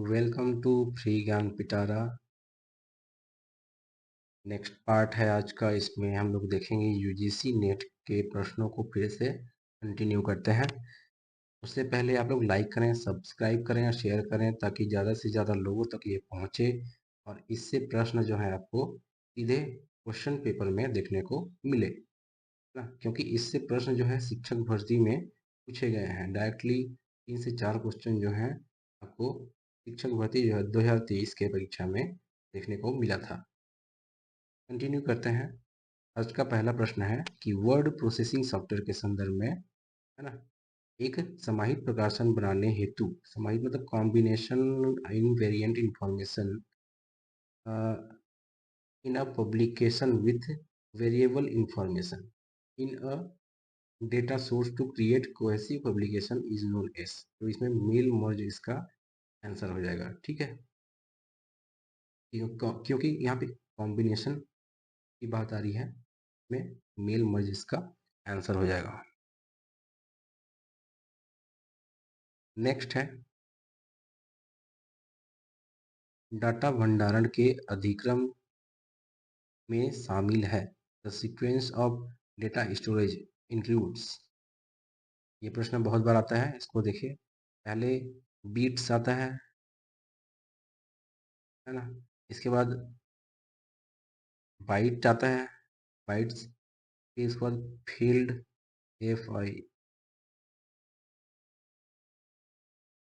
Welcome to free ज्ञान पिटारा। Next part है आज का। इसमें हम लोग देखेंगे यूजीसी नेट के प्रश्नों को फिर से कंटिन्यू करते हैं। उससे पहले आप लोग लाइक करें, सब्सक्राइब करें और शेयर करें ताकि ज़्यादा से ज़्यादा लोगों तक ये पहुँचे और इससे प्रश्न जो है आपको सीधे क्वेश्चन पेपर में देखने को मिले ना, क्योंकि इससे प्रश्न जो है शिक्षक भर्ती में पूछे गए हैं। डायरेक्टली 3 से 4 क्वेश्चन जो हैं आपको शिक्षक भर्ती जो है 2023 के परीक्षा में देखने को मिला था। कंटिन्यू करते हैं। आज का पहला प्रश्न है कि वर्ड प्रोसेसिंग सॉफ्टवेयर के संदर्भ में, है ना, एक समाहित प्रकाशन बनाने हेतु, समाहित मतलब combination in variant information in a publication with variable information in a data source to create cohesive publication is known as. तो इसमें मेल मर्ज इसका आंसर हो जाएगा। ठीक है, क्योंकि यहाँ पे कॉम्बिनेशन की बात आ रही है, में मेल मर्ज इसका आंसर हो जाएगा। नेक्स्ट है डाटा भंडारण के अधिक्रम में शामिल है। The sequence of data storage includes. ये प्रश्न बहुत बार आता है, इसको देखिए। पहले बीट्स आता है ना, इसके बाद बाइट आता है, बाइट्स, फिर इसके बाद फील्ड एफ आई,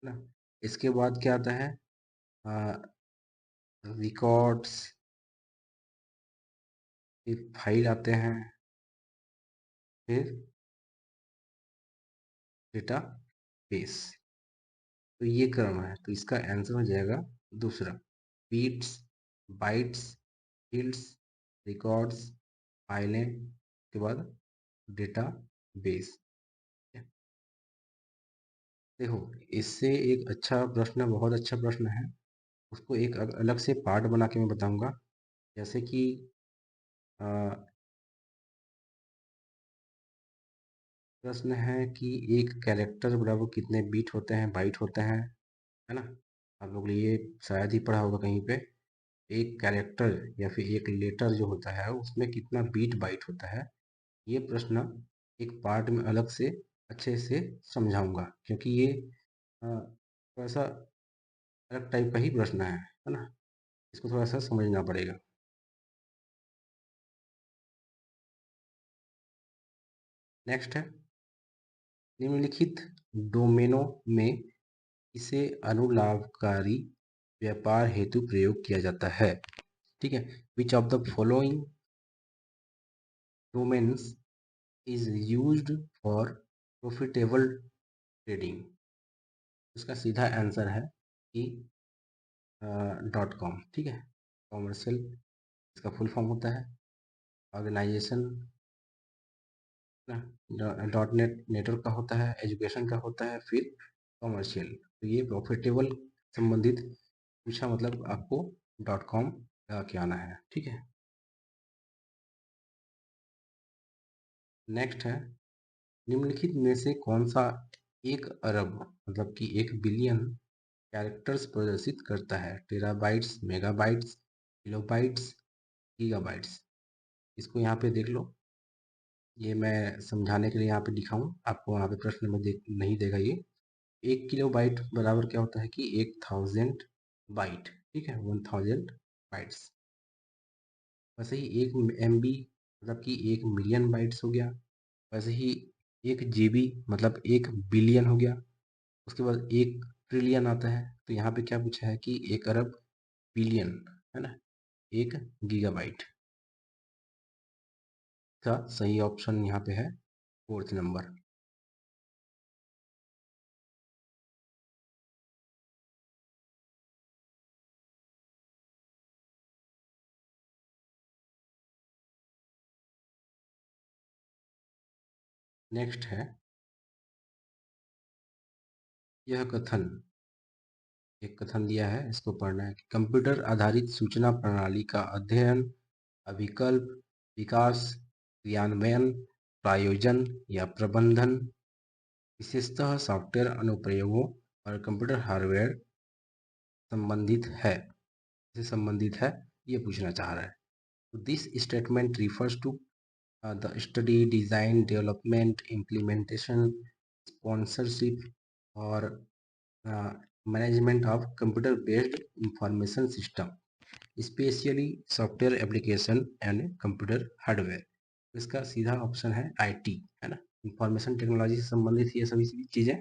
है ना। इसके बाद क्या आता है, रिकॉर्ड्स, फिर फाइल आते हैं, फिर डेटा बेस। तो ये क्रम है, तो इसका आंसर हो जाएगा दूसरा। बीट्स, बाइट्स, फील्ड्स, रिकॉर्ड्स, फाइलें, के बाद डेटा बेस। देखो, इससे एक अच्छा प्रश्न, बहुत अच्छा प्रश्न है, उसको एक अलग से पार्ट बना के मैं बताऊंगा। जैसे कि प्रश्न है कि एक कैरेक्टर बराबर कितने बीट होते हैं, बाइट होते हैं, है ना। आप लोग ये शायद ही पढ़ा होगा कहीं पे। एक कैरेक्टर या फिर एक लेटर जो होता है उसमें कितना बीट बाइट होता है, ये प्रश्न एक पार्ट में अलग से अच्छे से समझाऊंगा, क्योंकि ये थोड़ा सा अलग टाइप का ही प्रश्न है ना। इसको थोड़ा सा समझना पड़ेगा। नेक्स्ट है निम्नलिखित डोमेनों में इसे अनुलाभकारी व्यापार हेतु प्रयोग किया जाता है। ठीक है, which of the following domains is used for profitable trading. इसका सीधा आंसर है कि .com। ठीक है, कॉमर्शियल इसका फुल फॉर्म होता है, ऑर्गेनाइजेशन डॉट नेट नेटवर्क का होता है, एजुकेशन का होता है, फिर कॉमर्शियल। तो ये प्रॉफिटेबल संबंधित पूछा, मतलब आपको .com लगा के आना है। ठीक है, नेक्स्ट है निम्नलिखित में से कौन सा 1 अरब मतलब कि 1 बिलियन कैरेक्टर्स प्रदर्शित करता है। Terabytes, megabytes, kilobytes, gigabytes. इसको यहाँ पे देख लो, ये मैं समझाने के लिए यहाँ पे लिखा हूँ, आपको वहाँ पे प्रश्न में नहीं देगा ये। 1 किलोबाइट बराबर क्या होता है कि 1000 बाइट। ठीक है, 1000 बाइट्स। वैसे ही 1 MB मतलब कि 1 मिलियन बाइट्स हो गया। वैसे ही 1 GB मतलब 1 बिलियन हो गया। उसके बाद 1 ट्रिलियन आता है। तो यहाँ पे क्या पूछा है कि 1 अरब बिलियन, है ना, 1 गीगाबाइट। का सही ऑप्शन यहाँ पे है 4th नंबर। नेक्स्ट है यह कथन, एक कथन दिया है, इसको पढ़ना है कि कंप्यूटर आधारित सूचना प्रणाली का अध्ययन, अभिकल्प, विकास, क्रियान्वयन, प्रायोजन या प्रबंधन विशेषतः सॉफ्टवेयर अनुप्रयोगों और कंप्यूटर हार्डवेयर संबंधित है, से संबंधित है, ये पूछना चाह रहा है। तो this statement refers to the study, design, development, implementation, sponsorship और management of computer based information system, specially software application and computer hardware. इसका सीधा ऑप्शन है आईटी, है ना, इंफॉर्मेशन टेक्नोलॉजी से संबंधित ये सभी चीजें।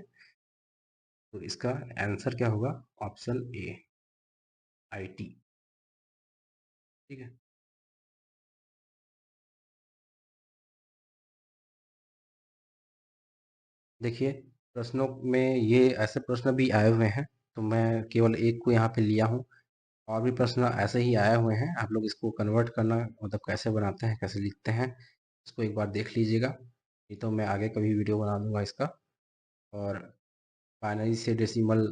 तो इसका आंसर क्या होगा? Option A, IT. ठीक है। देखिए, प्रश्नों में ये ऐसे प्रश्न भी आए हुए हैं, तो मैं केवल एक को यहाँ पे लिया हूँ। और भी प्रश्न ऐसे ही आए हुए हैं, आप लोग इसको कन्वर्ट करना, मतलब कैसे बनाते हैं, कैसे लिखते हैं, इसको एक बार देख लीजिएगा। ये तो मैं आगे कभी वीडियो बना दूंगा इसका। और बाइनरी से डेसिमल,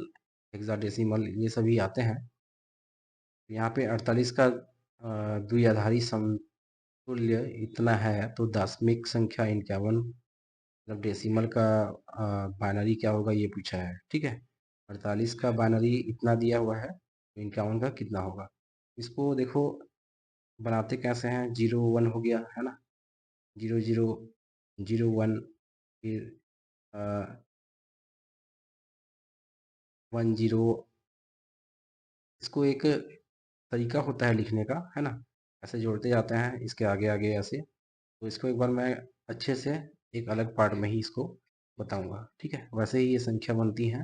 हेक्साडेसिमल, ये सभी आते हैं। यहाँ पे 48 का द्विआधारी समतुल्य इतना है, तो दशमिक संख्या 51, मतलब डेसिमल का बाइनरी क्या होगा ये पूछा है। ठीक है, 48 का बाइनरी इतना दिया हुआ है, तो 51 का कितना होगा? इसको देखो बनाते कैसे हैं। 0 1 हो गया, है ना, 0 0 0 1, फिर 1 0। इसको एक तरीका होता है लिखने का, है ना, ऐसे जोड़ते जाते हैं इसके आगे आगे ऐसे। तो इसको एक बार मैं अच्छे से एक अलग पार्ट में ही इसको बताऊंगा। ठीक है, वैसे ही ये संख्या बनती है।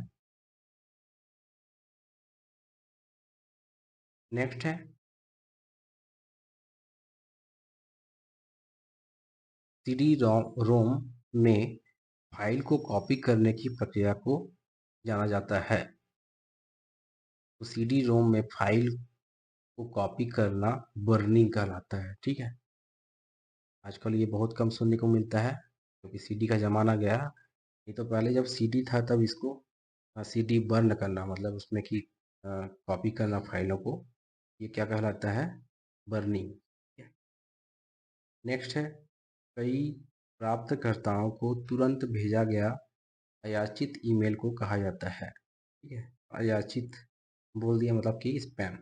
नेक्स्ट है सीडी रोम में फाइल को कॉपी करने की प्रक्रिया को जाना जाता है। तो सीडी रोम में फाइल को कॉपी करना बर्निंग कहलाता है। ठीक है, आजकल ये बहुत कम सुनने को मिलता है, क्योंकि सीडी का ज़माना गया। ये तो पहले जब सीडी था तब इसको सीडी बर्न करना, मतलब उसमें की कॉपी करना फाइलों को, ये क्या कहलाता है? बर्निंग। नेक्स्ट है कई प्राप्तकर्ताओं को तुरंत भेजा गया अयाचित ईमेल को कहा जाता है। ठीक है, अयाचित बोल दिया मतलब कि स्पैम।